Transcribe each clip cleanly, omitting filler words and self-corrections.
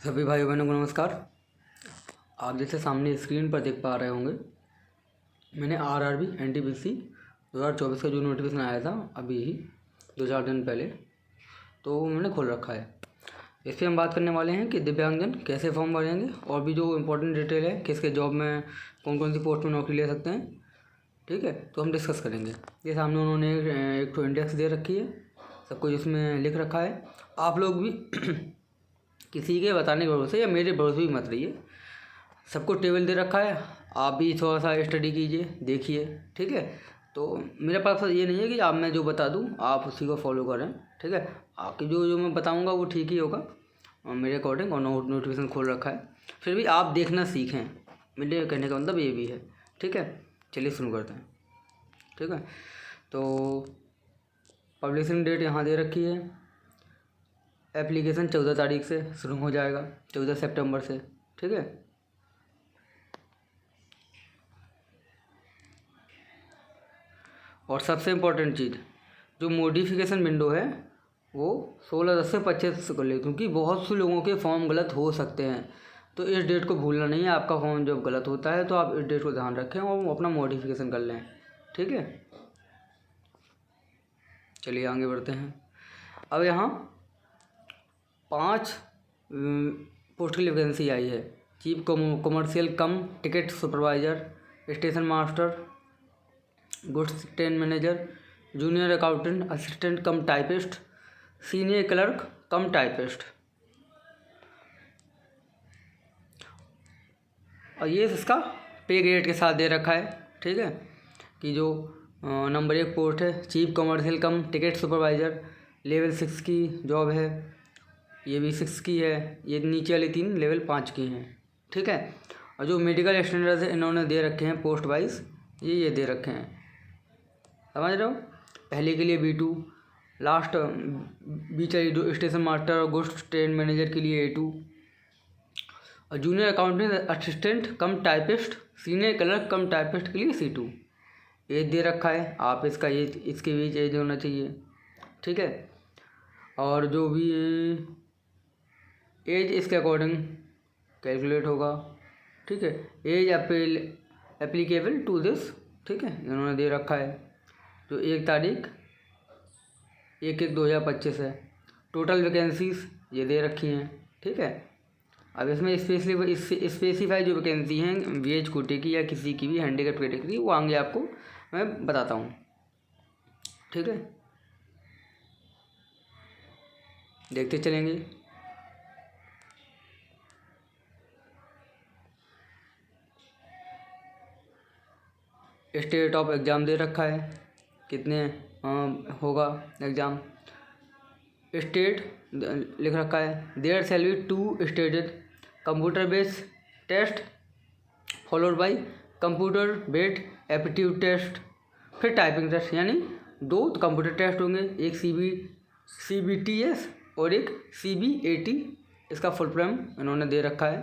सभी भाई बहनों को नमस्कार। आप जैसे सामने स्क्रीन पर देख पा रहे होंगे, मैंने आरआरबी एनटीपीसी 2024 का जो नोटिफिकेशन आया था अभी ही 2-4 दिन पहले, तो मैंने खोल रखा है। इस पर हम बात करने वाले हैं कि दिव्यांगजन कैसे फॉर्म भरेंगे और भी जो इम्पोर्टेंट डिटेल है किसके जॉब में कौन कौन सी पोस्ट में नौकरी ले सकते हैं। ठीक है, तो हम डिस्कस करेंगे। ये सामने उन्होंने एक तो इंडेक्स दे रखी है, सब कुछ इसमें लिख रखा है। आप लोग भी किसी के बताने के भरोसे या मेरे भरोसे भी मत रहिए, सबको टेबल दे रखा है, आप भी थोड़ा सा स्टडी कीजिए, देखिए। ठीक है, तो मेरे पास ये नहीं है कि आप मैं जो बता दूं आप उसी को फॉलो करें। ठीक है, आपकी जो जो मैं बताऊंगा वो ठीक ही होगा और मेरे अकॉर्डिंग, और नोटिफिकेशन खोल रखा है, फिर भी आप देखना सीखें। मेरे कहने का मतलब ये भी है। ठीक है, चलिए शुरू करते हैं। ठीक है, तो पब्लिशिंग डेट यहाँ दे रखी है। एप्लीकेशन 14 तारीख से शुरू हो जाएगा, 14 सितंबर से। ठीक है, और सबसे इम्पोर्टेंट चीज़, जो मॉडिफिकेशन विंडो है वो 16/10 से 25 कर ले, क्योंकि बहुत से लोगों के फॉर्म गलत हो सकते हैं। तो इस डेट को भूलना नहीं है। आपका फॉर्म जब गलत होता है तो आप इस डेट को ध्यान रखें और अपना मॉडिफिकेशन कर लें। ठीक है, चलिए आगे बढ़ते हैं। अब यहाँ 5 पोस्ट की वैकेंसी आई है। Chief commercial cum ticket supervisor, station master, goods train manager, junior accountant assistant कम typist, senior clerk cum typist. और ये इसका पे ग्रेड के साथ दे रखा है। ठीक है, कि जो नंबर 1 पोस्ट है chief commercial cum ticket supervisor, level 6 की जॉब है। ये भी 6 की है। ये नीचे वाली 3 लेवल 5 की हैं। ठीक है, और जो मेडिकल स्टैंडर्ड्स इन्होंने दे रखे हैं पोस्ट वाइज, ये दे रखे हैं, समझ रहे हो। पहले के लिए B2, लास्ट बीच वाली जो स्टेशन मास्टर और गुड्स ट्रेन मैनेजर के लिए A2, और जूनियर अकाउंटेंट असिस्टेंट कम typist, senior clerk cum typist के लिए C2। एज दे रखा है, आप इसका एज, इसके बीच एज होना चाहिए। ठीक है, और जो भी एज इसके अकॉर्डिंग कैलकुलेट होगा। ठीक है, एज एप्लीकेबल टू दिस। ठीक है, इन्होंने दे रखा है जो 1 तारीख 1/1/2025 है। टोटल वैकेंसीज ये दे रखी हैं। ठीक है, अब इसमें स्पेसिफाई जो वैकेंसी हैं VH कोटे की या किसी की भी हैंडीकैप कैटेगरी, वो आगे आपको मैं बताता हूँ। ठीक है, देखते चलेंगे। स्टेट ऑफ एग्ज़ाम दे रखा है, कितने होगा एग्ज़ाम। स्टेट लिख रखा है, there shall be 2 stated computer based test followed by computer based aptitude test, फिर टाइपिंग टेस्ट, यानी 2 कंप्यूटर टेस्ट होंगे, एक CBTS और एक CBAT। इसका फुल फॉर्म इन्होंने दे रखा है।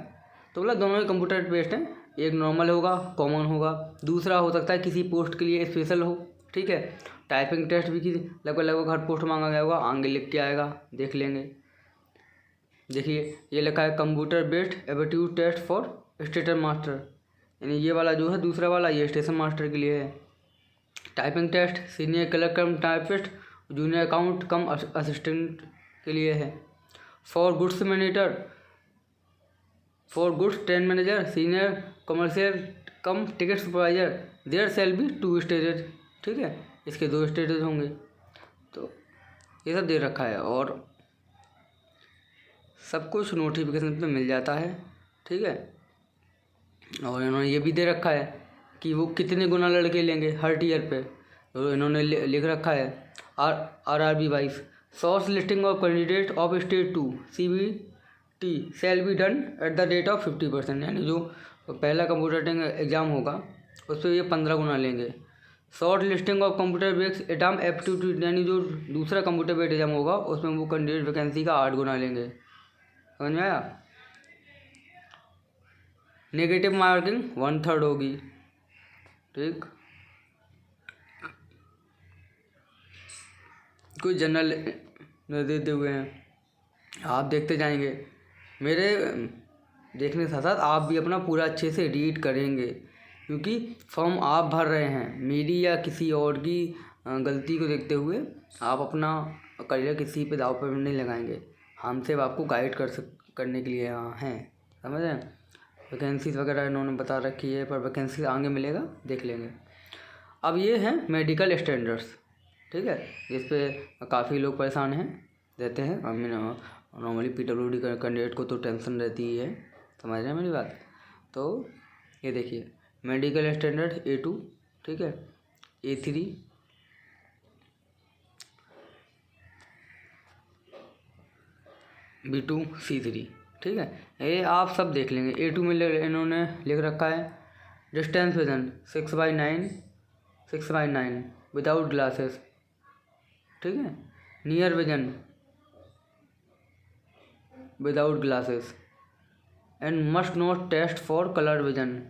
तो बोला दोनों ही कंप्यूटर बेस्ड हैं, एक नॉर्मल होगा, कॉमन होगा, दूसरा हो सकता है किसी पोस्ट के लिए स्पेशल हो। ठीक है, टाइपिंग टेस्ट भी लगभग हर पोस्ट मांगा गया होगा, आगे लिख के आएगा, देख लेंगे। देखिए ये लिखा है computer based aptitude test for station master, यानी ये वाला जो है दूसरा वाला ये स्टेशन मास्टर के लिए है। Typing test senior clerk cum typist, junior account cum assistant के लिए है। For goods manager, for goods train manager, senior commercial cum ticket supervisor, there shall be 2 stages. ठीक है, इसके 2 स्टेजेज होंगे। तो ये सब दे रखा है और सब कुछ नोटिफिकेशन पे मिल जाता है। ठीक है, और इन्होंने ये भी दे रखा है कि वो कितने गुना लड़के लेंगे हर टीयर पे, तो इन्होंने लिख रखा है RRB wise source listing of candidate of state 2 CBT shall be done at the rate of 50%, यानी जो पहला कंप्यूटर एग्ज़ाम होगा उस पर ये 15 गुना लेंगे। Short listing of computer based exam aptitude, यानी जो दूसरा कंप्यूटर बेस्ड एग्जाम होगा उसमें वो कैंडिडेट वैकेंसी का 8 गुना लेंगे। समझ में आया। नेगेटिव मार्किंग 1/3 होगी। ठीक, कुछ जनरल देते हुए हैं, आप देखते जाएंगे। मेरे देखने के साथ साथ आप भी अपना पूरा अच्छे से रीड करेंगे, क्योंकि फॉर्म आप भर रहे हैं। मेरी या किसी और की गलती को देखते हुए आप अपना करियर किसी पे दाव पर नहीं लगाएंगे। हम सिर्फ आपको गाइड करने के लिए यहाँ हैं, समझ रहे हैं। वैकेंसीज वगैरह इन्होंने बता रखी है, पर वैकेंसी आगे मिलेगा, देख लेंगे। अब ये हैं मेडिकल स्टैंडर्ड्स, ठीक है, जिस पे काफ़ी लोग परेशान हैं रहते हैं। I mean normally PWD candidate को तो टेंशन रहती ही है, समझ रहे हैं मेरी बात। तो ये देखिए मेडिकल स्टैंडर्ड A2, ठीक है, A3, B2, C3, ठीक है, ये आप सब देख लेंगे। A2 में इन्होंने लिख रखा है डिस्टेंस विजन 6/9 विदाउट ग्लासेस, ठीक है। Near vision without glasses and must not test for colour vision.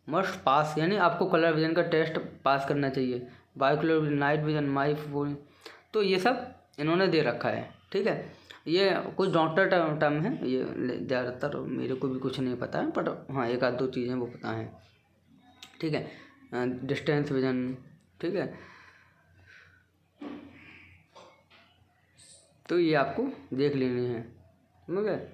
Must pass यानी आपको कलर विजन का टेस्ट पास करना चाहिए। Binocular vision, night vision, my phone, तो ये सब इन्होंने दे रखा है, ठीक है। ये कुछ डॉक्टर टर्म है, ये ज़्यादातर मेरे को भी कुछ नहीं पता है, पर हाँ एक आध दो चीज़ें वो पता हैं, ठीक है। डिस्टेंस विजन, ठीक है, तो ये आपको देख लेनी है, समझ गए।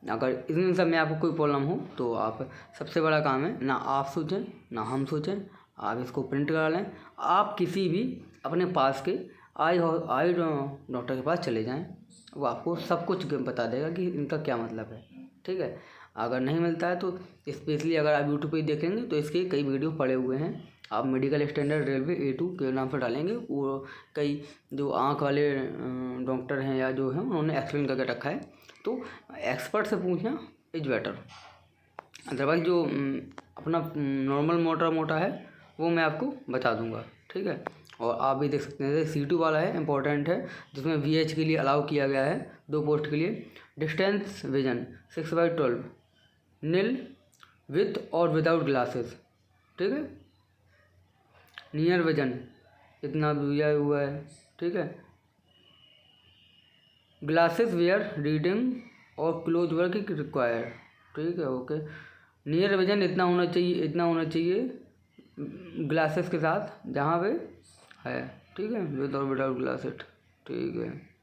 अगर इन सब में आपको कोई प्रॉब्लम हो तो आप, सबसे बड़ा काम है ना आप सोचें ना हम सोचें, आप इसको प्रिंट करा लें। आप किसी भी अपने पास के आई डॉक्टर के पास चले जाएं, वो आपको सब कुछ बता देगा कि इनका क्या मतलब है, ठीक है। अगर नहीं मिलता है तो स्पेशली अगर आप यूट्यूब पे देखेंगे तो इसके कई वीडियो पड़े हुए हैं। आप मेडिकल स्टैंडर्ड रेलवे A2 के नाम से डालेंगे, वो कई जो आँख वाले डॉक्टर हैं या जो हैं उन्होंने एक्सप्लेन करके रखा है। तो एक्सपर्ट से पूछना इज बेटर। अदरवाइज जो अपना नॉर्मल मोटा है वो मैं आपको बता दूंगा, ठीक है। और आप भी देख सकते हैं जैसे C2 वाला है, इम्पोर्टेंट है, जिसमें VH के लिए अलाउ किया गया है 2 पोस्ट के लिए। डिस्टेंस विजन 6/12 नील विथ और विदाउट ग्लासेस, ठीक है। नियर विजन इतना दिया हुआ है, ठीक है। ग्लासेस वेयर रीडिंग और क्लोज वर्क रिक्वायर्ड, ठीक है, ओके। नियर विजन इतना होना चाहिए ग्लासेस के साथ जहाँ पे है, ठीक है, विद और विदाउट ग्लासेस, ठीक है।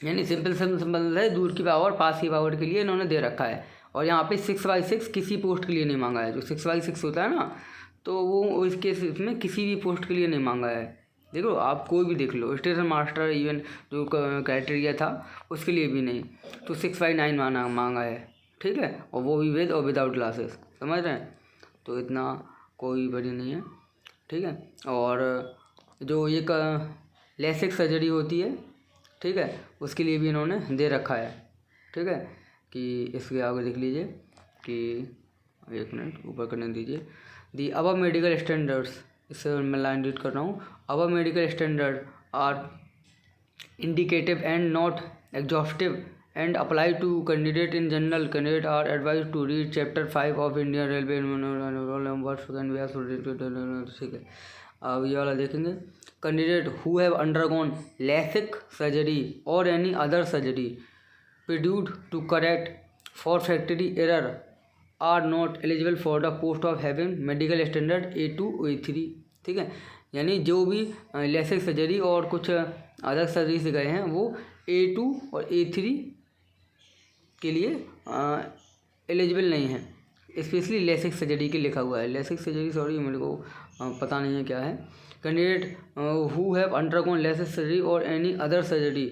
यानी सिंपल है, दूर की पावर पास की पावर के लिए इन्होंने दे रखा है। और यहाँ पे 6/6 किसी पोस्ट के लिए नहीं मांगा है। जो 6/6 होता है ना, तो वो इसके इसमें किसी भी पोस्ट के लिए नहीं मांगा है। देखो आप कोई भी देख लो, स्टेशन मास्टर इवन जो क्राइटेरिया था उसके लिए भी नहीं, तो 6/9 मांगा है, ठीक है, और वो भी विद और विदाउट ग्लासेस, समझ रहे हैं। तो इतना कोई बड़ी नहीं है, ठीक है। और जो एक लेसिक सर्जरी होती है, ठीक है, उसके लिए भी इन्होंने दे रखा है, ठीक है। कि इसके आगे देख लीजिए कि 1 मिनट ऊपर करने दीजिए। दी अबव मेडिकल स्टैंडर्ड्स, इससे मैं लाइन रीड कर रहा हूँ। Above medical standard are indicative and not exhaustive and apply to candidate in general. Candidate are advised to read chapter 5 of Indian Railway words can be, ठीक है। अब ये वाला देखेंगे। Candidate who have undergone LASIK surgery or any other surgery produced to correct for factory error are not eligible for the post of having medical standard A2 A3, ठीक है। यानी जो भी लेसिक सर्जरी और कुछ अदर सर्जरी से गए हैं वो A2 और A3 के लिए एलिजिबल नहीं है। स्पेशली लेसिक सर्जरी के लिखा हुआ है। लेसिक सर्जरी सॉरी मेरे को पता नहीं है क्या है। Candidate who have undergone LASIK surgery और any other surgery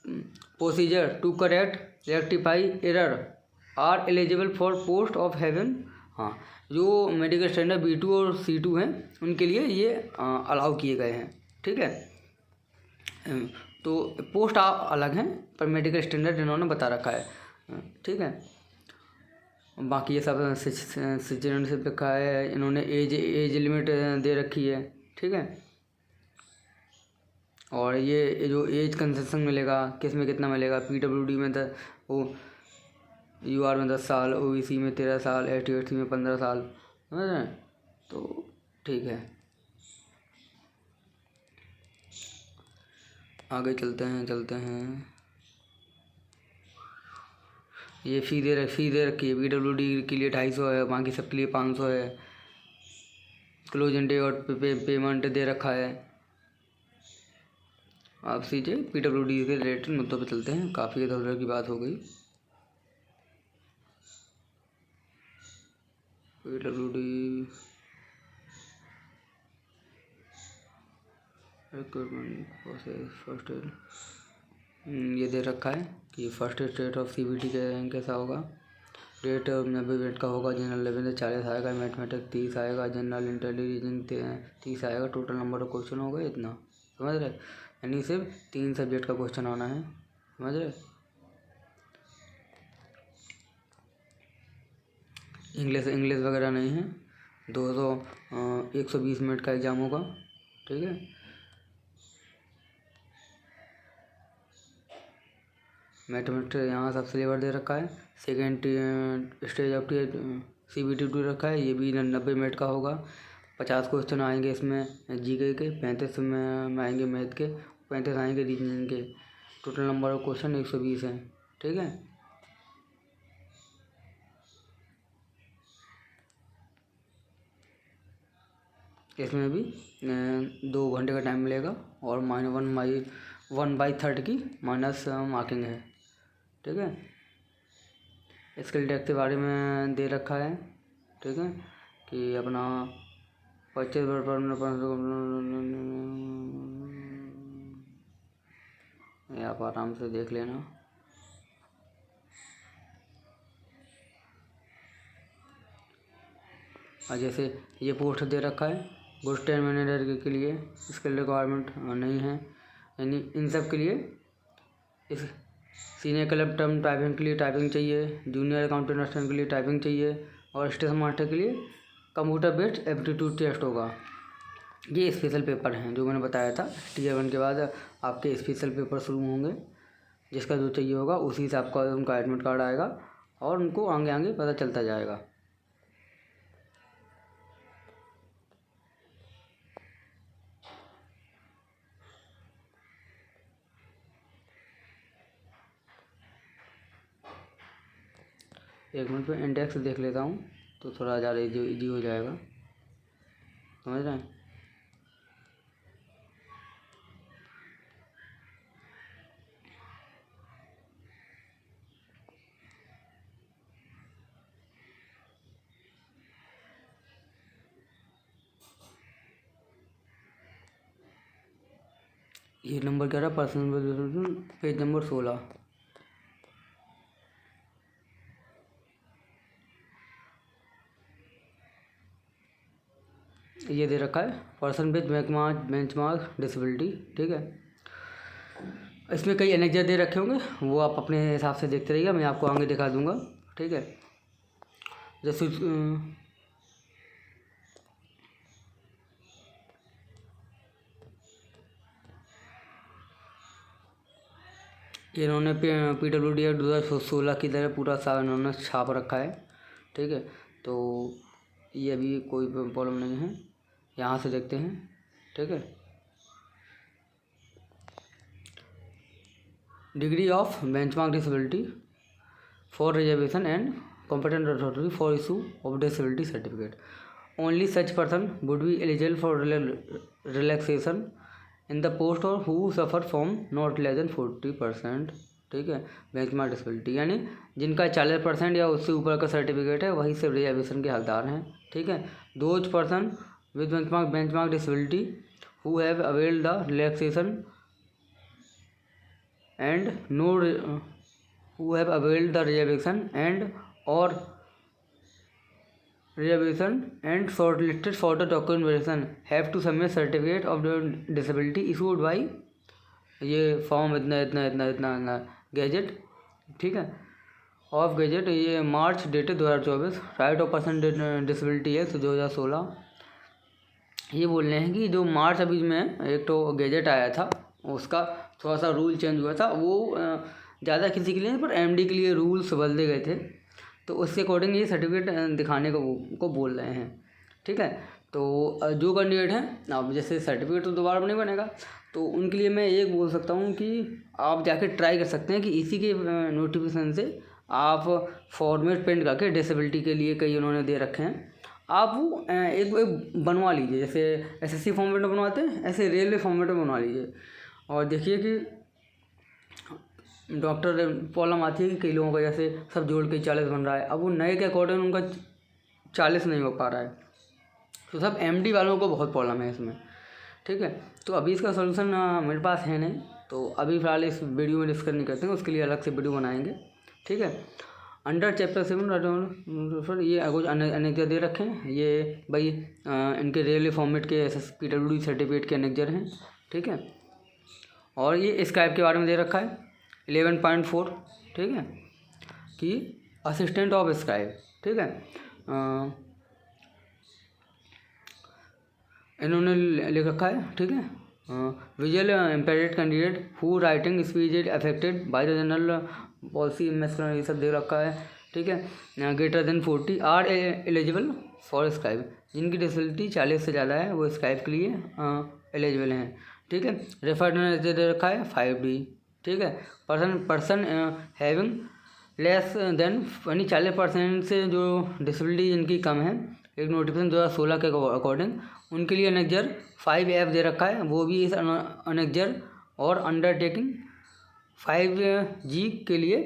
procedure to correct rectify error are eligible for post of heaven. हाँ, जो मेडिकल स्टैंडर्ड B2 और C2 हैं उनके लिए ये अलाउ किए गए हैं, ठीक है। तो पोस्ट अलग हैं पर मेडिकल स्टैंडर्ड इन्होंने बता रखा है, ठीक है। बाकी ये सब सिटीजनशिप लिखा है इन्होंने, एज लिमिट दे रखी है, ठीक है। और ये जो एज कंसेशन मिलेगा किस में कितना मिलेगा, PWD में वो UR में 10 साल, OBC में 13 साल, ST में 15 साल, समझ रहे हैं। तो ठीक है, आगे चलते हैं। ये फ़ी दे रखी है। PWD के लिए 250 है, बाकी सब के लिए 500 है। क्लोजिंग डे और पेमेंट दे रखा है। आप सीधे PWD के रिलेटेड मुद्दों पे चलते हैं। काफ़ी इधर उधर की बात हो गई। PWD recruitment process first aid, ये दे रखा है कि फर्स्ट स्टेट ऑफ CBT के रैंक कैसा होगा। डेट 90 मिनट का होगा। जनरल लेवल 40 आएगा, मैथमेटिक्स 30 आएगा, जनरल इंटेलिजेंस 30 आएगा। टोटल नंबर ऑफ क्वेश्चन होगा इतना, समझ रहे। यानी सिर्फ 3 सब्जेक्ट का क्वेश्चन आना है, समझ रहे। इंग्लिश वगैरह नहीं है। 120 मिनट का एग्ज़ाम होगा, ठीक है। मैथमेटिक्स यहाँ सब सिलेबस दे रखा है। सेकेंड स्टेज ऑफ CBT दे रखा है। ये भी 90 मिनट का होगा। 50 क्वेश्चन आएंगे इसमें GK के, 35 में आएंगे मैथ के, 35 आएंगे रीजनिंग के। टोटल नंबर ऑफ क्वेश्चन 120 हैं, ठीक है। इसमें भी 2 घंटे का टाइम मिलेगा और -1/3 की माइनस मार्किंग है, ठीक है। स्किल टैग के बारे में दे रखा है, ठीक है, कि अपना 25 आप आराम से देख लेना। और जैसे ये पोस्ट दे रखा है गुड 10 मैनेजर के लिए स्किल रिक्वायरमेंट नहीं है। यानी इन सब के लिए इस सीनियर क्लब टर्म टाइपिंग के लिए टाइपिंग चाहिए, जूनियर अकाउंटेंट असिस्टेंट के लिए टाइपिंग चाहिए और स्टेशन मास्टर के लिए कंप्यूटर बेस्ड एप्टीट्यूड टेस्ट होगा। ये स्पेशल पेपर हैं जो मैंने बताया था। Tier 1 के बाद आपके स्पेशल पेपर शुरू होंगे। जिसका जो चाहिए होगा उसी से आपका उनका एडमिट कार्ड आएगा और उनको आगे आगे पता चलता जाएगा। एक मिनट पे इंडेक्स देख लेता हूँ तो थोड़ा ज़्यादा इजी हो जाएगा, समझ रहे हैं। ये नंबर क्या रहा, पर्सनल पेज नंबर 16। ये दे रखा है पर्सन विद बेंचमार्क डिसेबिलिटी, ठीक है। इसमें कई एनेक्जर दे रखे होंगे, वो आप अपने हिसाब से देखते रहिएगा, मैं आपको आगे दिखा दूंगा, ठीक है। जैसे इन्होंने PWD 2016 की तरह पूरा सा इन्होंने छाप रखा है, ठीक है। तो ये अभी कोई प्रॉब्लम नहीं है, यहाँ से देखते हैं, ठीक है। Degree of benchmark disability for reservation and competent authority for issue of disability certificate. Only such person would be eligible for relaxation in the post or who suffer from not less than 40%, ठीक है। Benchmark disability यानी जिनका 40% या उससे ऊपर का certificate है वही सिर्फ रिजर्वेशन के हकदार हैं, ठीक है। Those person with benchmark disability who have availed the relaxation and no who have availed the reservation and shortlisted for the documentation have to submit certificate of the disability issued by ये form इतना gazette, ठीक है, of gazette. ये March dated 2024, right of person disability act 2016। ये बोल रहे हैं कि जो मार्च अभी में एक तो गैजेट आया था उसका थोड़ा सा रूल चेंज हुआ था, वो ज़्यादा किसी के लिए पर MD के लिए रूल्स बदले गए थे, तो उसके अकॉर्डिंग ये सर्टिफिकेट दिखाने को बोल रहे हैं, ठीक है। तो जो कैंडिडेट हैं अब जैसे सर्टिफिकेट तो दोबारा नहीं बनेगा, तो उनके लिए मैं एक बोल सकता हूँ कि आप जाके ट्राई कर सकते हैं कि इसी के नोटिफिकेशन से आप फॉर्मेट प्रिंट करके डिसेबिलिटी के लिए कई उन्होंने दे रखे हैं, आप वो एक बनवा लीजिए। जैसे एसएससी फॉर्मेट में बनवाते हैं ऐसे रेलवे फॉर्मेट में बनवा लीजिए। और देखिए कि डॉक्टर प्रॉब्लम आती है कि कई लोगों का जैसे सब जोड़ के 40 बन रहा है, अब वो नए के अकॉर्डिंग उनका 40 नहीं हो पा रहा है, तो सब एमडी वालों को बहुत प्रॉब्लम है इसमें। ठीक है, तो अभी इसका सोल्यूशन मेरे पास है नहीं, तो अभी फ़िलहाल इस वीडियो में डिस्कस नहीं करते हैं, उसके लिए अलग से वीडियो बनाएंगे। ठीक है, अंडर चैप्टर 7 ये कुछ अनेक्जर दे रखे हैं, ये भाई इनके रेलवे फॉर्मेट के SSPWD सर्टिफिकेट के अनेक्जर हैं। ठीक है, और ये स्क्राइब के बारे में दे रखा है 11.4। ठीक है, कि असिस्टेंट ऑफ स्क्राइब। ठीक है, इन्होंने लिख रखा है। ठीक है, visual impaired candidate who writing speech is affected by the general policy ये सब दे रखा है। ठीक है, greater than 40 are eligible for scribe, जिनकी डिसेबिलिटी 40 से ज़्यादा है वो स्क्राइब के लिए एलिजिबल हैं। ठीक है, रेफरेंस दे रखा है 5D। ठीक है, पर्सन हैविंग लेस देन 40% से जो डिसेबिलिटी जिनकी कम है, एक नोटिफिकेशन 2016 के अकॉर्डिंग उनके लिए अनेक्जर 5F दे रखा है, वो भी इस अनेक्जर और अंडरटेकिंग 5G के लिए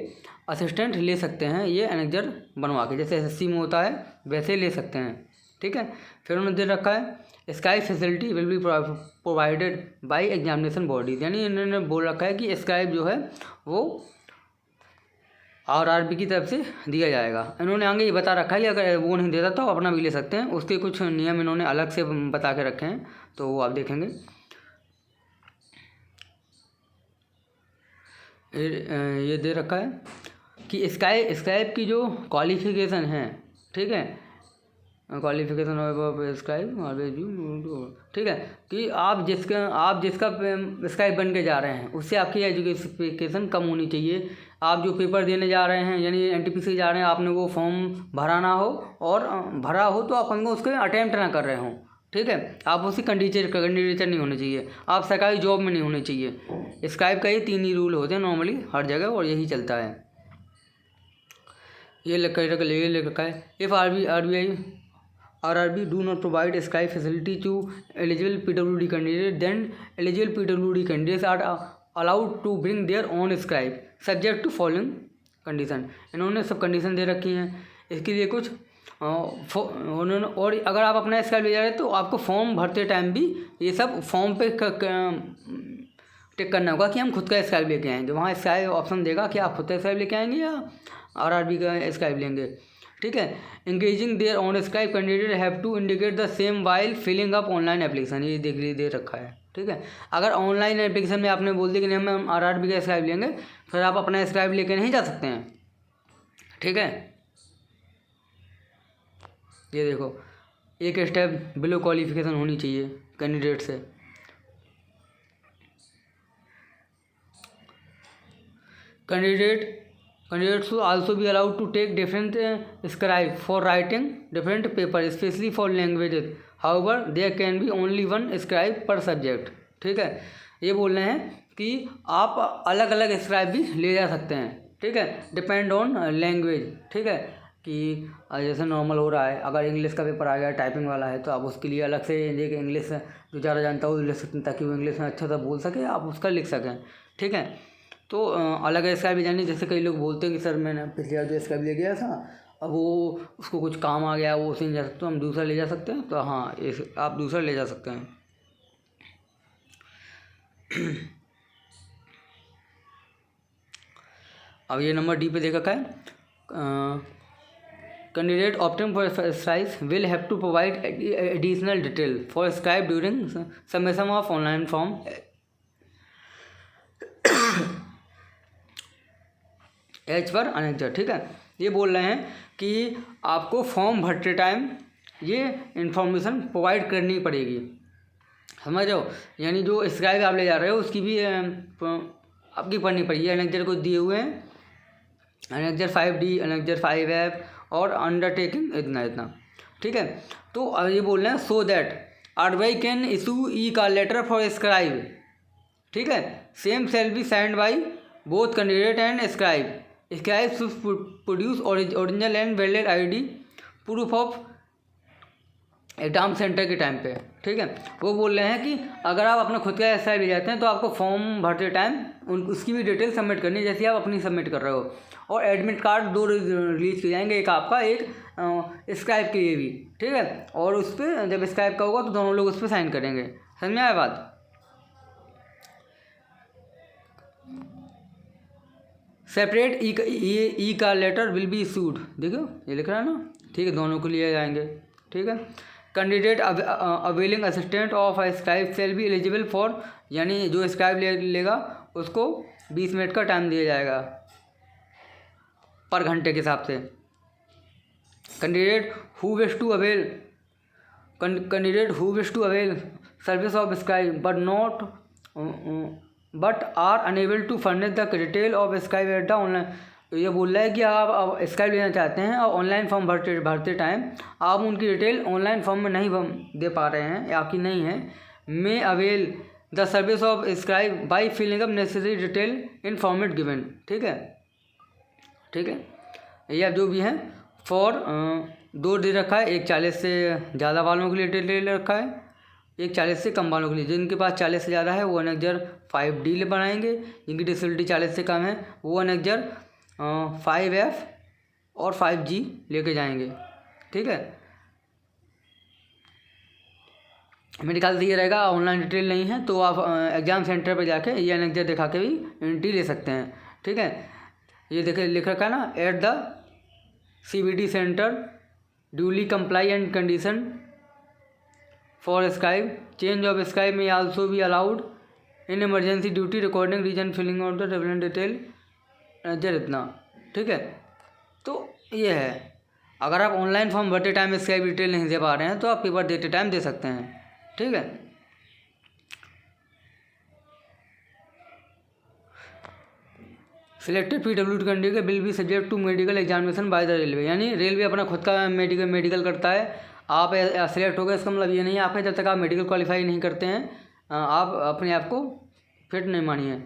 असिस्टेंट ले सकते हैं, ये अनेक्जर बनवा के, जैसे SSC में होता है वैसे ले सकते हैं। ठीक है, फिर उन्होंने दे रखा है scribe facility will be provided by examination bodies, यानी इन्होंने बोल रखा है कि स्क्राइब जो है वो RRB की तरफ से दिया जाएगा। इन्होंने आगे ये बता रखा है कि अगर वो नहीं देता तो अपना भी ले सकते हैं, उसके कुछ नियम इन्होंने अलग से बता के रखे हैं, तो वो आप देखेंगे। ये दे रखा है कि स्क्राइब की जो क्वालिफिकेशन है, ठीक है, qualification of scribe always you. ठीक है, कि आप जिसका स्क्राइब बन के जा रहे हैं उससे आपकी एजुकेशन कम होनी चाहिए। आप जो पेपर देने जा रहे हैं यानी NTPC जा रहे हैं, आपने वो फॉर्म भरा ना हो, और भरा हो तो आप उसके अटैम्प्ट ना कर रहे हों। ठीक है, आप उसकी कैंडिडेट नहीं होने चाहिए, आप सरकारी जॉब में नहीं होने चाहिए। स्क्राइब का ये 3 ही रूल होते हैं नॉर्मली हर जगह, और यही चलता है। ये लिख रखा है if RRB do not provide scribe facility to eligible PWD candidate, then eligible PWD candidates are allowed to bring their own scribe subject to following condition। इन्होंने सब कंडीशन दे रखी हैं इसके लिए कुछ उन्होंने, और अगर आप अपना स्क्राइब ले जा रहे हैं तो आपको फॉर्म भरते टाइम भी ये सब फॉर्म पे टिक करना होगा कि हम खुद का स्क्राइब लेके आएंगे। वहाँ स्क्राइब ऑप्शन देगा कि आप खुद का स्क्राइब लेके आएंगे या RRB का स्क्राइब लेंगे। ठीक है, engaging their own scribe candidate have to indicate the same while filling up online application, ये दे रखा है। ठीक है, अगर ऑनलाइन एप्लीकेशन में आपने बोल दिया कि नहीं हम RRB का स्क्राइब लेंगे, फिर आप अपना स्क्राइब लेके नहीं जा सकते हैं। ठीक है, ये देखो एक स्टेप बिलो क्वालिफिकेशन होनी चाहिए कैंडिडेट से। Candidates should also be allowed to take different scribe for writing different paper, especially for languages. However, there can be only one scribe per subject। ठीक है, ये बोल रहे हैं कि आप अलग अलग स्क्राइब भी ले जा सकते हैं। ठीक है, डिपेंड ऑन लैंग्वेज। ठीक है, कि जैसे नॉर्मल हो रहा है, अगर इंग्लिश का पेपर आ गया टाइपिंग वाला है तो आप उसके लिए अलग से देखिए, इंग्लिश जो ज़्यादा जानता हो लिख सकते हैं, ताकि वो इंग्लिश में अच्छा सा बोल सके, आप उसका लिख सकें। ठीक है, तो अलग स्क्राइब भी जानिए। जैसे कई लोग बोलते हैं कि सर मैंने पिछले बार जो स्क्राइब ले गया था, अब वो उसको कुछ काम आ गया, वो उसे नहीं जा सकते, हम दूसरा ले जा सकते हैं। तो हाँ, आप दूसरा ले जा सकते हैं। अब ये नंबर D पे देखा क्या है, candidate opting for scribe will have to provide additional detail for scribe during submission of online form as per annexure. ठीक है, ये बोल रहे हैं कि आपको फॉर्म भरते टाइम ये इन्फॉर्मेशन प्रोवाइड करनी पड़ेगी, समझ रहे हो। यानी जो स्क्राइब आप ले जा रहे हो उसकी भी आपकी पढ़नी पड़ेगी। अनेक्जर को दिए हुए हैं, अनेक्जर 5D, अनेक्जर 5F और अंडरटेकिंग इतना। ठीक है, तो ये बोल रहे हैं so that RBI can issue का लेटर फॉर स्क्राइब। ठीक है, same shall be signed by both candidate and scribe scribe should produce original and valid ID proof of exam centre के टाइम पे, ठीक है। वो बोल रहे हैं कि अगर आप अपना खुद का SI ले जाते हैं तो आपको फॉर्म भरते टाइम उसकी भी डिटेल सबमिट करनी है, जैसे आप अपनी सबमिट कर रहे हो। और एडमिट कार्ड 2 रिलीज़ किए जाएंगे, एक आपका, एक स्क्राइब के लिए भी, ठीक है। और उस पर जब स्क्राइब का होगा तो दोनों लोग उस पर साइन करेंगे। समझ में आया बात? सेपरेट ई का लेटर विल बी इशूड, देखो ये लिख रहा है ना, ठीक है, दोनों को लिए जाएंगे, ठीक है। Candidate availing assistant of scribe shall be eligible for, यानी जो स्क्राइब लेगा उसको 20 मिनट का टाइम दिया जाएगा पर घंटे के हिसाब से। Candidate who wish to avail service of scribe but are unable to furnish the detail of scribe at the online. तो ये बोल रहा है कि आप स्क्राइब लेना चाहते हैं और ऑनलाइन फॉर्म भरते टाइम आप उनकी डिटेल ऑनलाइन फॉर्म में नहीं दे पा रहे हैं या आपकी नहीं है, may avail the service of scribe by filling up necessary detail in format given, ठीक है, ठीक है। या जो भी है फॉर 2 दे रखा है, एक 40 से ज़्यादा वालों के लिए डिटेल रखा है, एक 40 से कम वालों के लिए। जिनके पास 40 से ज़्यादा है वो अनेक्जर 5D बनाएंगे, जिनकी डिसेबिलिटी 40 से कम है वो अनेक्जर 5F और 5G लेके जाएंगे, ठीक है। मेरे ख्याल से ये रहेगा, ऑनलाइन डिटेल नहीं है तो आप एग्ज़ाम सेंटर पर जाके ये अनेक्जर दिखा के भी एंट्री ले सकते हैं, ठीक है। ये देखे लिख रखा है ना, at the CBD centre duly comply and condition for scribe change of scribe may also be allowed in emergency duty recording reason filling out the relevant detail नजर इतना, ठीक है। तो ये है, अगर आप ऑनलाइन फॉर्म भरते टाइम स्क्राइब डिटेल नहीं दे पा रहे हैं तो आप पेपर देते टाइम दे सकते हैं, ठीक है। Selected PWD candidate will be subject to medical examination by the railway, यानी रेलवे अपना खुद का मेडिकल करता है। आप सिलेक्ट हो गए इसका मतलब ये नहीं है आपका, जब तक आप मेडिकल क्वालिफाई नहीं करते हैं आप अपने आप को फिट नहीं मानिए।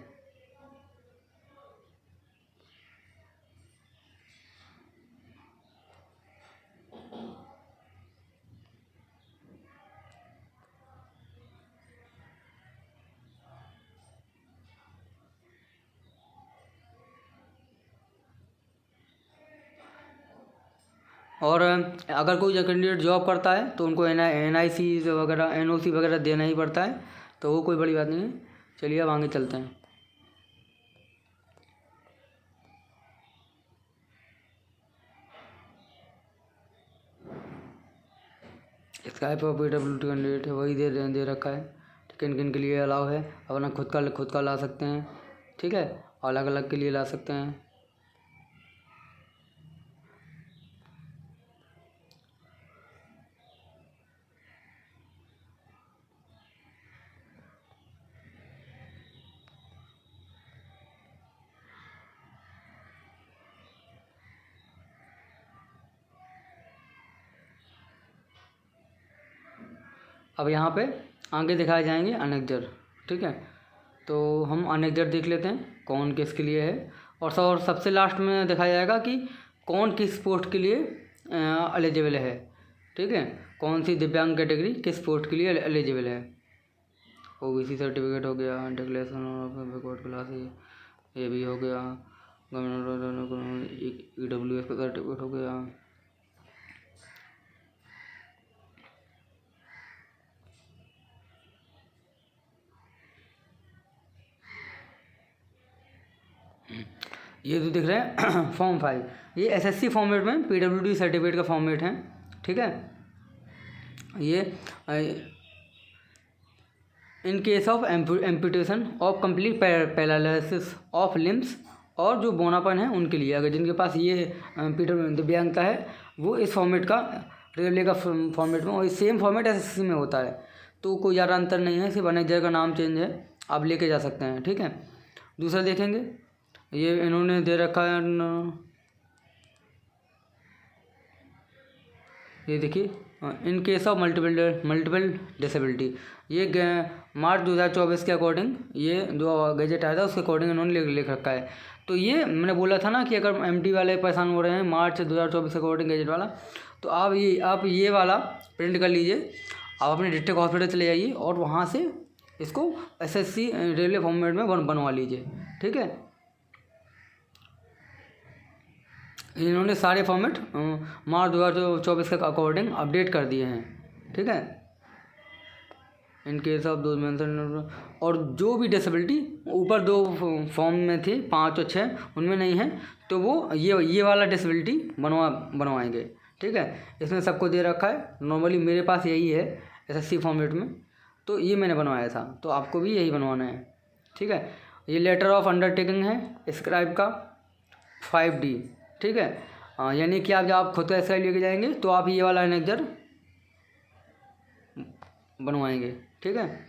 और अगर कोई कैंडिडेट जॉब करता है तो उनको NIC वगैरह NOC वगैरह देना ही पड़ता है, तो वो कोई बड़ी बात नहीं है। चलिए अब आगे चलते हैं। स्काइप और PWD कैंडिडेट है वही दे रखा है, किन किन के लिए अलाउ है, अपना खुद का ला सकते हैं, ठीक है, अलग अलग के लिए ला सकते हैं। अब यहाँ पे आगे दिखाए जाएंगे अनेक्जर, ठीक है। तो हम अनेक्जर देख लेते हैं कौन किसके लिए है, और सबसे लास्ट में दिखाया जाएगा कि कौन किस पोस्ट के लिए एलिजिबल है, ठीक है, कौन सी दिव्यांग कैटेगरी किस पोस्ट के लिए एलिजिबल है। OBC सर्टिफिकेट हो गया, डिक्लेरेशन ऑफ बैकवर्ड क्लास ये भी हो गया, गवर्नमेंट EWS का सर्टिफिकेट हो गया। ये जो दिख रहे हैं फॉर्म 5, ये SSC फॉर्मेट में PWD सर्टिफिकेट का फॉर्मेट है, ठीक है। ये in case of amputation of complete paralysis of limbs और जो बोनापन है उनके लिए, अगर जिनके पास ये दिव्यांगता है वो इस फॉर्मेट का रेलवे का फॉर्मेट में, और सेम फॉर्मेट SSC में होता है, तो कोई ज़्यादा अंतर नहीं है, सिर्फ अनेक्जर का नाम चेंज है, आप लेके जा सकते हैं, ठीक है। दूसरा देखेंगे, ये इन्होंने दे रखा है ये देखिए, in case of multiple disability, ये मार्च 2024 के अकॉर्डिंग, ये जो गजेट आया था उसके अकॉर्डिंग इन्होंने लिख रखा है। तो ये मैंने बोला था ना कि अगर एमटी वाले परेशान हो रहे हैं मार्च 2024 अकॉर्डिंग गैजेट वाला, तो आप ये वाला प्रिंट कर लीजिए। आप अपने डिस्ट्रिक्ट हॉस्पिटल चले जाइए और वहाँ से इसको एसएससी रेलवे फॉर्मेट में बनवा लीजिए। ठीक है, इन्होंने सारे फॉर्मेट मार्च 2024 के अकॉर्डिंग अपडेट कर दिए हैं। ठीक है, in case of those mention, और जो भी डिसेबिलिटी ऊपर 2 फॉर्म में थी 5 और 6 उनमें नहीं है, तो वो ये वाला डिसेबिलिटी बनवाएंगे। ठीक है, इसमें सबको दे रखा है। नॉर्मली मेरे पास यही है एसएससी फॉर्मेट में, तो ये मैंने बनवाया था, तो आपको भी यही बनवाना है। ठीक है, ये लेटर ऑफ अंडरटेकिंग है स्क्राइब का 5D। ठीक है, यानी कि आप जब आप खुद का स्क्राइब लेके जाएंगे तो आप ये वाला एनेक्जर बनवाएंगे। ठीक है,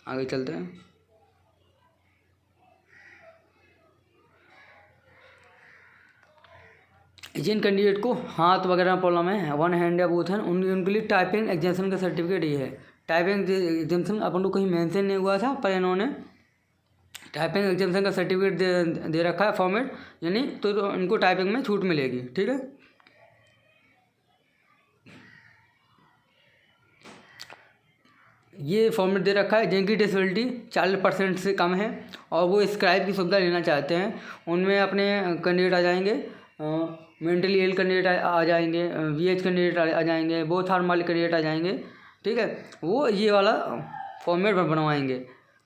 आगे चलते हैं। जिन कैंडिडेट को हाथ वगैरह में प्रॉब्लम है, वन हैंड या बोथ हैंड, उनके लिए टाइपिंग एग्जाम्शन का सर्टिफिकेट ये है। टाइपिंग एग्जाम्शन अपन को कहीं मेंशन नहीं हुआ था, पर इन्होंने टाइपिंग एग्जाम्शन का सर्टिफिकेट दे रखा है फॉर्मेट, यानी तो इनको टाइपिंग में छूट मिलेगी। ठीक है, ये फॉर्मेट दे रखा है जिनकी डिसेबिलिटी 40% से कम है और वो स्क्राइब की सुविधा लेना चाहते हैं, उनमें अपने कैंडिडेट आ जाएंगे। मेंटली इल कैंडिडेट आ जाएंगे, VH कैंडिडेट आ जाएंगे, बोथ आर्म वाले कैंडिडेट आ जाएंगे। ठीक है, वो ये वाला फॉर्मेट बनवाएंगे,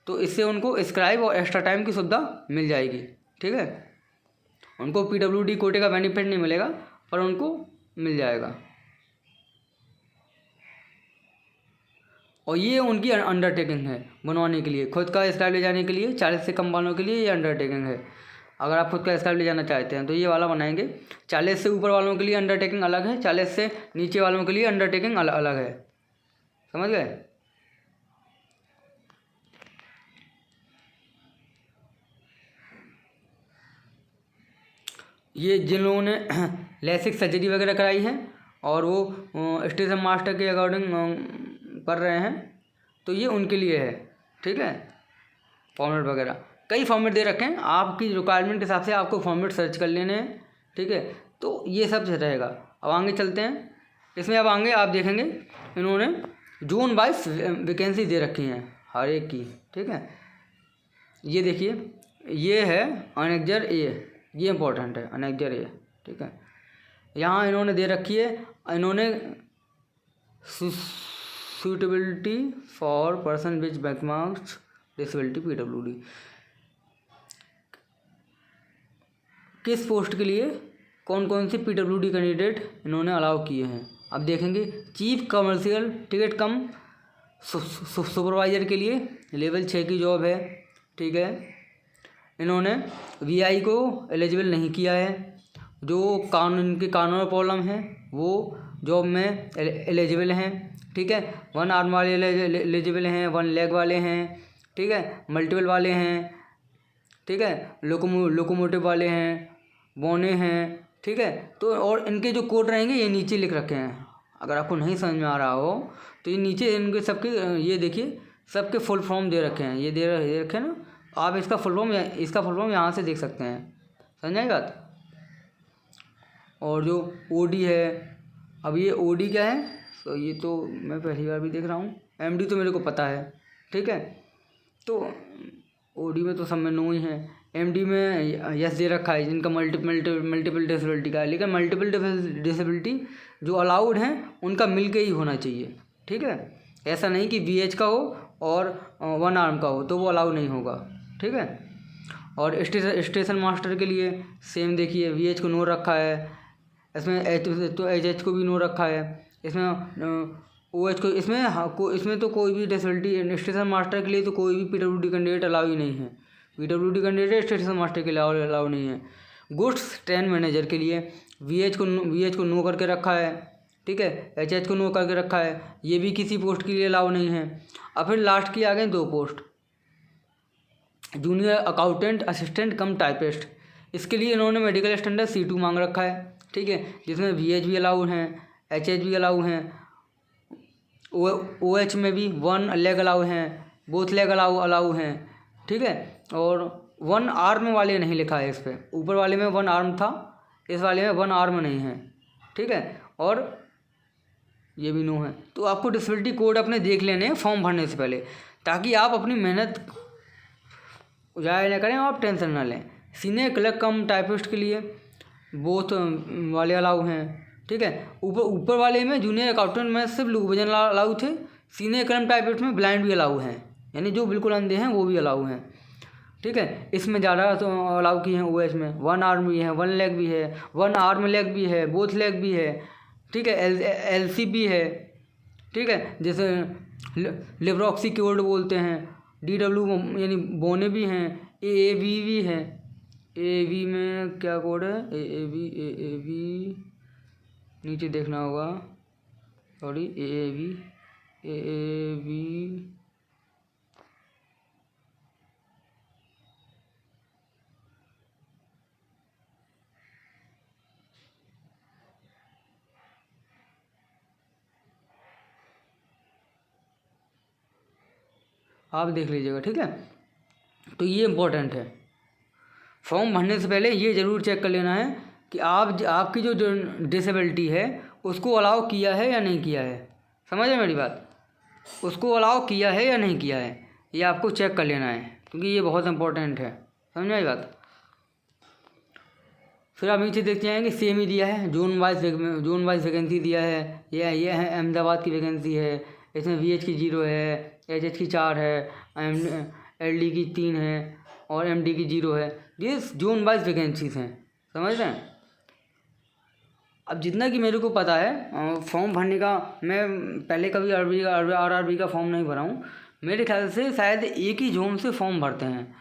तो इससे उनको स्क्राइब और एक्स्ट्रा टाइम की सुविधा मिल जाएगी। ठीक है, उनको PWD कोटे का बेनिफिट नहीं मिलेगा, पर उनको मिल जाएगा। और ये उनकी अंडरटेकिंग है बनवाने के लिए, खुद का स्क्राइब ले जाने के लिए 40 से कम वालों के लिए ये अंडरटेकिंग है। अगर आप खुद का स्क्राइब ले जाना चाहते हैं तो ये वाला बनाएंगे। 40 से ऊपर वालों के लिए अंडरटेकिंग अलग है, 40 से नीचे वालों के लिए अंडरटेकिंग अलग है। समझ गए? ये जिन लोगों ने लेसिक सर्जरी वगैरह कराई है और वो स्टेशन मास्टर के अकॉर्डिंग कर रहे हैं, तो ये उनके लिए है। ठीक है, फॉर्मेट वगैरह कई फॉर्मेट दे रखे हैं, आपकी रिक्वायरमेंट के हिसाब से आपको फॉर्मेट सर्च कर लेने हैं। ठीक है, तो ये सब रहेगा। अब आगे चलते हैं। इसमें अब आगे आप देखेंगे इन्होंने जोन वाइज वैकेंसी दे रखी हैं हर एक की। ठीक है, ये देखिए, ये है अनेक्जर ए, ये इंपॉर्टेंट है अनेक्जर ए। ठीक है, यहाँ इन्होंने दे रखी है, इन्होंने suitability for person which benchmarks disability PWD, किस पोस्ट के लिए कौन कौन से PWD कैंडिडेट इन्होंने अलाउ किए हैं। अब देखेंगे चीफ कमर्शियल टिकट कम सुपरवाइज़र के लिए लेवल 6 की जॉब है। ठीक है, इन्होंने VI को एलिजिबल नहीं किया है, जो कानून प्रॉब्लम है वो जॉब में एलिजिबल हैं। ठीक है, 1 आर्म वाले एलिजिबल हैं, 1 लेग वाले हैं। ठीक है, मल्टीपल वाले हैं। ठीक है, लोकोमोटिव वाले हैं, बोने हैं। ठीक है, तो और इनके जो कोड रहेंगे ये नीचे लिख रखे हैं। अगर आपको नहीं समझ में आ रहा हो तो ये नीचे इनके सबके ये देखिए, सबके फुल फॉर्म दे रखे हैं, ये दे रखे ना, आप इसका फुल फॉर्म यहाँ से देख सकते हैं। समझ आई बात? और जो OD है, अब ये OD क्या है, तो ये तो मैं पहली बार भी देख रहा हूँ। MD तो मेरे को पता है। ठीक है, तो OD में तो सब में नो ही है। MD में यस दे रखा है जिनका मल्टीपल डिसेबिलिटी का है, लेकिन मल्टीपल डिसेबिलिटी जो अलाउड हैं उनका मिल के ही होना चाहिए। ठीक है, ऐसा नहीं कि VH का हो और 1 आर्म का हो तो वो अलाउ नहीं होगा। ठीक है, और स्टेशन मास्टर के लिए सेम देखिए, VH को नो रखा है, इसमें HH को भी नो रखा है, इसमें OH को, इसमें तो कोई भी डिसेबिलिटी स्टेशन मास्टर के लिए तो कोई भी PWD कैंडिडेट अलाउ ही नहीं है। PWD कैंडिडेट स्टेशन मास्टर के लिए अलाउ नहीं है। गुड्स ट्रेन मैनेजर के लिए VH को नो करके रखा है। ठीक है, HH को नो करके रखा है, ये भी किसी पोस्ट के लिए अलाउ नहीं है। अब फिर लास्ट की आ गए 2 पोस्ट, जूनियर अकाउंटेंट असिस्टेंट कम टाइपिस्ट। इसके लिए इन्होंने मेडिकल स्टैंडर्ड C2 मांग रखा है। ठीक है, जिसमें VH भी अलाउ हैं, HH भी अलाउ हैं, OH में भी 1 लेग अलाउ हैं, बोथ लेग अलाउ हैं। ठीक है, और वन आर्म वाले नहीं लिखा है इस पर, ऊपर वाले में वन आर्म था, इस वाले में वन आर्म नहीं है, ठीक है। और ये भी नो है। तो आपको डिसेबिलिटी कोड अपने देख लेने हैं फॉर्म भरने से पहले, ताकि आप अपनी मेहनत ज़ाया ना करें और आप टेंशन ना लें। सीनियर क्लर्क कम टाइपिस्ट के लिए बोथ वाले अलाउ हैं, ठीक है। ऊपर वाले में जूनियर अकाउंटेंट में सिर्फ लोग वजन अलाउ थे, सीनियर क्लर्क टाइपिस्ट में ब्लाइंड भी अलाउ हैं, यानी जो बिल्कुल अंधे हैं वो भी अलाउ हैं, ठीक है। इसमें ज़्यादा तो अलाउ किए हैं ओएच में, वन आर्म भी है, वन लेग भी है, वन आर्म लेग भी है, बोथ लेग भी है, ठीक है। एलसी भी है, ठीक है, जैसे लेब्रोक्सी कीवर्ड बोलते हैं, DW यानी बोने भी हैं, AAV भी है। AAV में क्या कोड है? AAV नीचे देखना होगा, सॉरी, AAV आप देख लीजिएगा, ठीक है। तो ये इम्पोर्टेंट है, फॉर्म भरने से पहले ये ज़रूर चेक कर लेना है कि आपकी जो डिसेबिलिटी है उसको अलाउ किया है या नहीं किया है। समझ रहे मेरी बात? उसको अलाउ किया है या नहीं किया है, ये आपको चेक कर लेना है, क्योंकि ये बहुत इंपॉर्टेंट है। समझ आई बात? फिर आप नीचे देखते जाएंगे, सेम ही दिया है, जोन वाइज वैकेंसी दिया है। ये है अहमदाबाद की वैकेंसी है, इसमें VH की 0 है, HH की 4 है, LD की 3 है और MD की 0 है। ये जोन वाइज वैकेंसीज हैं, समझ रहे हैं। अब जितना कि मेरे को पता है फॉर्म भरने का, मैं पहले कभी RRB का फॉर्म नहीं भरा हूँ, मेरे ख्याल से शायद एक ही जोन से फॉर्म भरते हैं।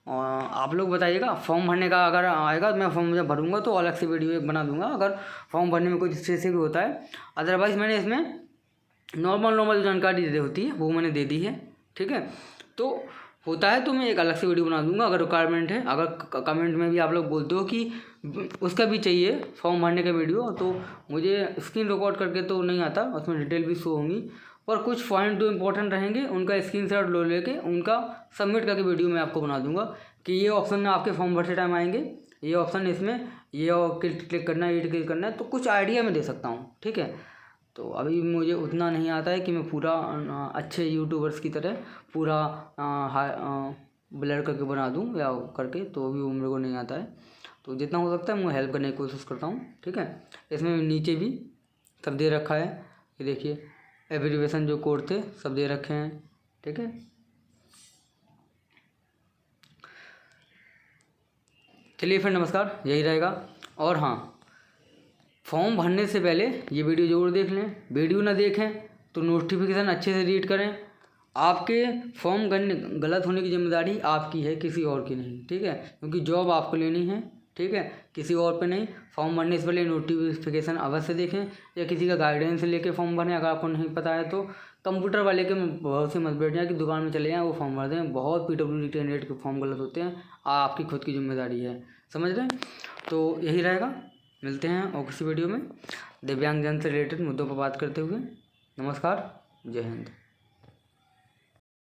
आप लोग बताइएगा, फॉर्म भरने का अगर आएगा तो मैं फॉर्म जब भरूंगा तो अलग से वीडियो एक बना दूंगा, अगर फॉर्म भरने में कुछ इससे भी होता है। अदरवाइज़ मैंने इसमें नॉर्मल जो जानकारी दे होती है वो मैंने दे दी है, ठीक है। तो होता है तो मैं एक अलग से वीडियो बना दूंगा अगर रिक्वायरमेंट है। अगर कमेंट में भी आप लोग बोलते हो कि उसका भी चाहिए फॉर्म भरने का वीडियो, तो मुझे स्क्रीन रिकॉर्ड करके तो नहीं आता, उसमें डिटेल भी शो होंगी, पर कुछ पॉइंट जो इंपॉर्टेंट रहेंगे उनका स्क्रीनशॉट लो लेके उनका सबमिट करके वीडियो मैं आपको बना दूंगा कि ये ऑप्शन में आपके फॉर्म भरते टाइम आएंगे, ये ऑप्शन इसमें ये क्लिक करना है, ये क्लिक करना है, तो कुछ आइडिया मैं दे सकता हूँ, ठीक है। तो अभी मुझे उतना नहीं आता है कि मैं पूरा अच्छे यूट्यूबर्स की तरह पूरा ब्लर करके बना दूँ या करके, तो अभी वो मेरे को नहीं आता है। तो जितना हो सकता है मैं हेल्प करने की कोशिश करता हूँ, ठीक है। इसमें नीचे भी सब दे रखा है, ये देखिए एब्रीविएशन जो कोड थे सब दे रखे हैं, ठीक है। चलिए फिर नमस्कार, यही रहेगा। और हाँ, फॉर्म भरने से पहले ये वीडियो ज़रूर देख लें, वीडियो ना देखें तो नोटिफिकेशन अच्छे से रीड करें। आपके फॉर्म गलत होने की जिम्मेदारी आपकी है, किसी और की नहीं, ठीक है, क्योंकि जॉब आपको लेनी है, ठीक है, किसी और पे नहीं। फॉर्म भरने से पहले नोटिफिकेशन अवश्य देखें या किसी का गाइडेंस लेके फॉर्म भरें। अगर आपको नहीं पता है तो कंप्यूटर वाले के भरोसे मत बैठ जाए कि दुकान में चले जाएँ वो फॉर्म भर दें। बहुत PWD कैंडिडेट के फॉर्म गलत होते हैं, आपकी खुद की जिम्मेदारी है, समझ रहे हैं। तो यही रहेगा, मिलते हैं और किसी वीडियो में दिव्यांगजन से रिलेटेड मुद्दों पर बात करते हुए। नमस्कार, जय हिंद।